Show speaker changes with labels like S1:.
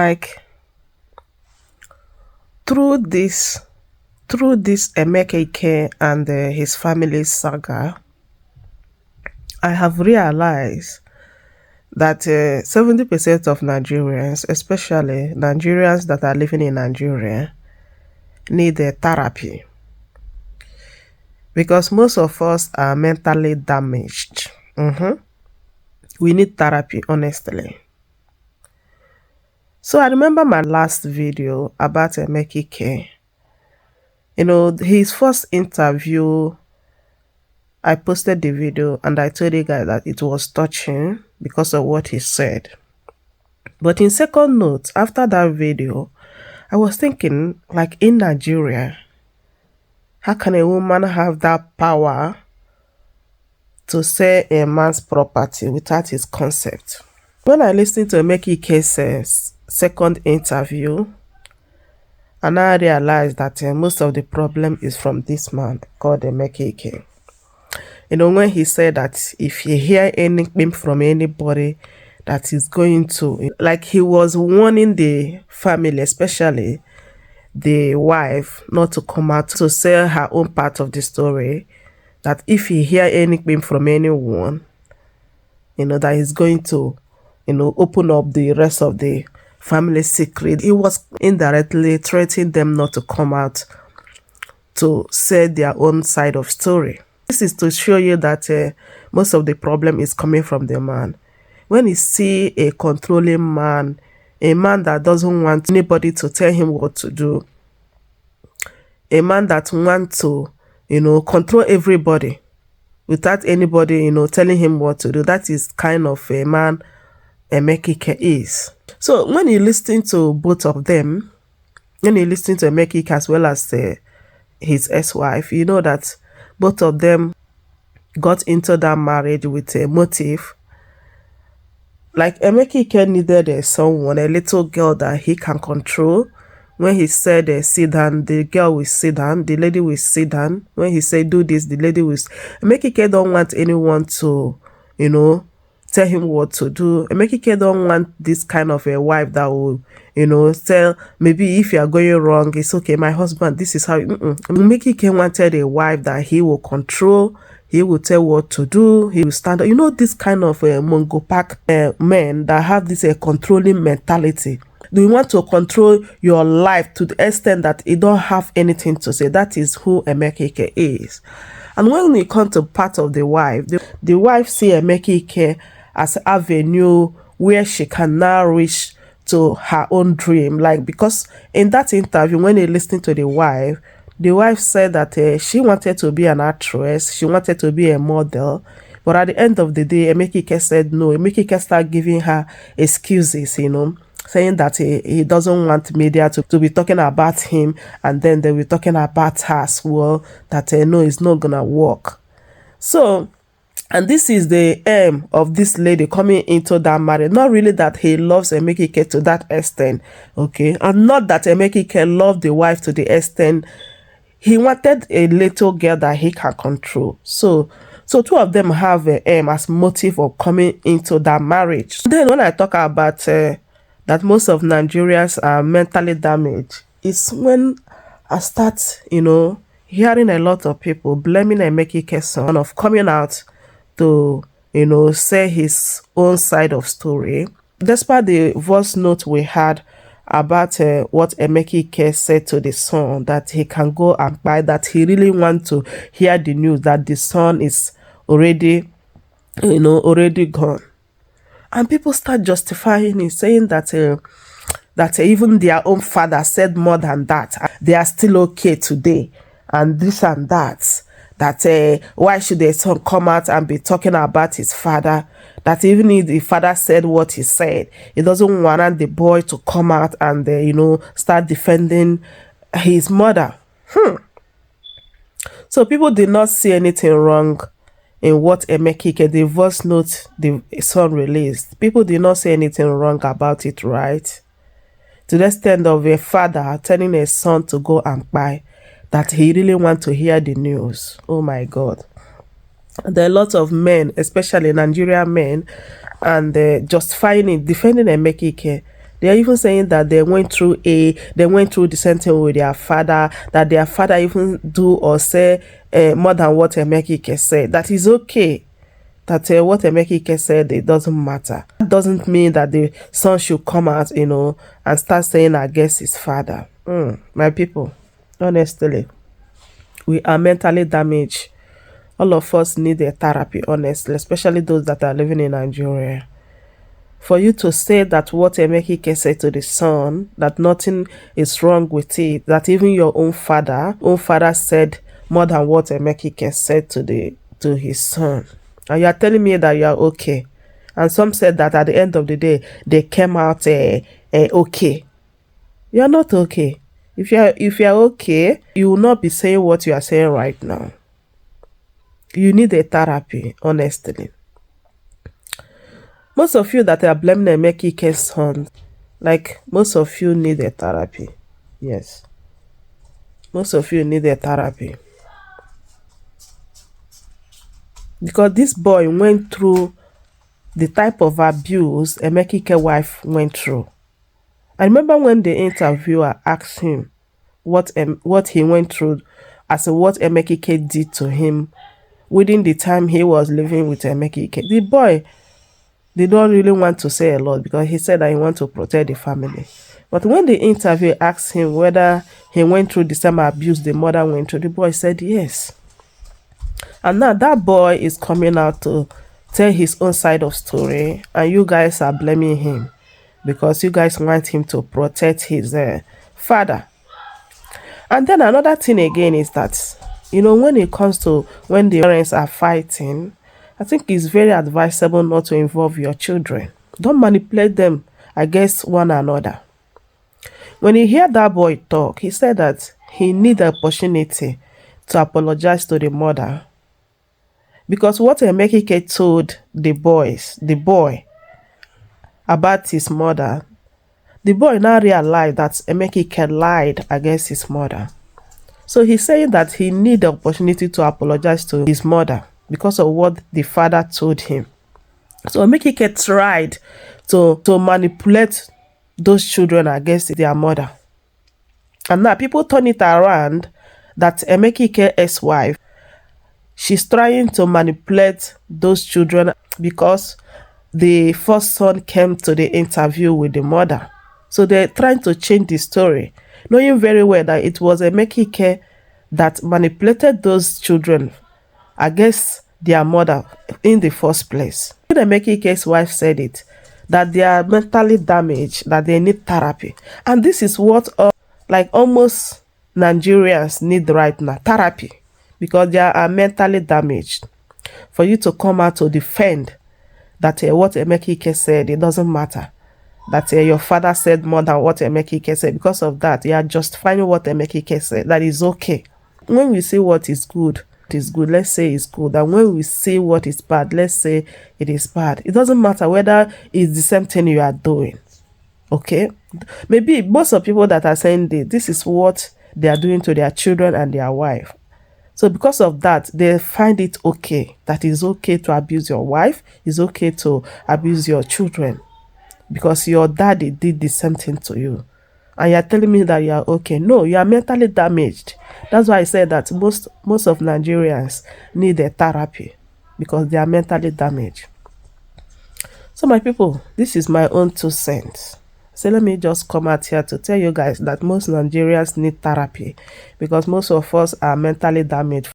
S1: Like through this Emeka and his family saga, I have realized that 70% of Nigerians, especially Nigerians that are living in Nigeria, need a therapy because most of us are mentally damaged. We need therapy, honestly. So I remember my last video about Emeka. His first interview, I posted the video and I told you guys that it was touching because of what he said. But in second note, after that video, I was thinking, like, in Nigeria, how can a woman have that power to sell a man's property without his consent? When I listened to Emeka's second interview, and I realized that most of the problem is from this man called Emeka. When he said that if you hear anything from anybody that is going to, like, he was warning the family, especially the wife, not to come out to sell her own part of the story, that if you hear anything from anyone, that he's going to, open up the rest of the family secret. He was indirectly threatening them not to come out to say their own side of story. This is to show you that most of the problem is coming from the man. When you see a controlling man, a man that doesn't want anybody to tell him what to do, a man that wants to, control everybody without anybody, telling him what to do, that is kind of a man Emeka is. So when you listen to both of them, when you listen to Emeka as well as his ex-wife, you know that both of them got into that marriage with a motive. Like, Emeka needed someone, a little girl that he can control. When he said sit down, the girl will sit down, the lady will sit down. When he said do this, the lady will. Emeka don't want anyone to, tell him what to do. Emeka don't want this kind of a wife that will, tell, maybe if you are going wrong, it's okay, my husband, this is how. Emeka wanted a wife that he will control, he will tell what to do, he will stand up. This kind of Mongo Park men that have this controlling mentality. Do you want to control your life to the extent that you don't have anything to say? That is who Emeka is. And when we come to part of the wife, the wife see Emeka as an avenue where she can now reach to her own dream. Like, because in that interview, when you listen to the wife said that she wanted to be an actress, she wanted to be a model, but at the end of the day, Emeka said no. Emeka started giving her excuses, saying that he doesn't want media to be talking about him, and then they were talking about her as well, that no, it's not gonna work. So, and this is the aim of this lady coming into that marriage. Not really that he loves Emeka to that extent, okay? And not that Emeka loved the wife to the extent. He wanted a little girl that he can control. So two of them have an aim as motive of coming into that marriage. Then when I talk about that most of Nigerians are mentally damaged, it's when I start, hearing a lot of people blaming Emeka son of coming out to, say his own side of story. Despite the voice note we had about what Emeka said to the son, that he can go and buy, that he really want to hear the news that the son is already gone. And people start justifying it, saying that even their own father said more than that. They are still okay today, and this and that. That why should the son come out and be talking about his father? That even if the father said what he said, he doesn't want the boy to come out and start defending his mother. So people did not see anything wrong in what Emeka, the voice note the son released. People did not say anything wrong about it, right? To the extent of a father telling a son to go and buy, that he really want to hear the news. Oh my God. There are a lot of men, especially Nigerian men, and justifying it, defending Emeka, They're even saying that they went through the same thing with their father, that their father even do or say more than what Emeka said. That is okay. That what Emeka said, it doesn't matter. That doesn't mean that the son should come out, and start saying against his father. My people, honestly, we are mentally damaged. All of us need a therapy, honestly, especially those that are living in Nigeria. For you to say that what Emeka said to the son, that nothing is wrong with it, that even your own father said more than what Emeka said to his son. And you are telling me that you are okay. And some said that at the end of the day, they came out okay. You are not okay. If you are okay, you will not be saying what you are saying right now. You need a therapy, honestly. Most of you that are blaming Emeka's son, like, most of you need a therapy. Yes. Most of you need a therapy. Because this boy went through the type of abuse Emeka's wife went through. I remember when the interviewer asked him what he went through, as what Emeka did to him within the time he was living with Emeka. The boy, they don't really want to say a lot because he said that he wants to protect the family. But when the interview asked him whether he went through the same abuse the mother went through, the boy said yes. And now that boy is coming out to tell his own side of story, and you guys are blaming him because you guys want him to protect his father. And then another thing again is that, when it comes to when the parents are fighting, I think it's very advisable not to involve your children. Don't manipulate them against one another. When you hear that boy talk, he said that he need the opportunity to apologize to the mother. Because what Emeka told the boy about his mother, the boy now realized that Emeka lied against his mother. So he's saying that he need the opportunity to apologize to his mother because of what the father told him. So Emeka tried to manipulate those children against their mother. And now people turn it around that Emeka's ex-wife, she's trying to manipulate those children because the first son came to the interview with the mother. So they're trying to change the story, knowing very well that it was Emeka that manipulated those children against their mother in the first place. Emeka's wife said it, that they are mentally damaged, that they need therapy. And this is what almost Nigerians need right now, therapy, because they are mentally damaged. For you to come out to defend that what Emeka said, it doesn't matter. That your father said more than what Emeka said. Because of that, you are justifying what Emeka said. That is okay. When we see what is good, let's say it's good. And when we see what is bad, let's say it is bad. It doesn't matter whether it's the same thing you are doing. Okay? Maybe most of people that are saying this is what they are doing to their children and their wife. So because of that, they find it okay. That it's okay to abuse your wife. It's okay to abuse your children. Because your daddy did the same thing to you. And you're telling me that you are okay. No, you are mentally damaged. That's why I said that most of Nigerians need a therapy. Because they are mentally damaged. So my people, this is my own 2 cents. So let me just come out here to tell you guys that most Nigerians need therapy. Because most of us are mentally damaged.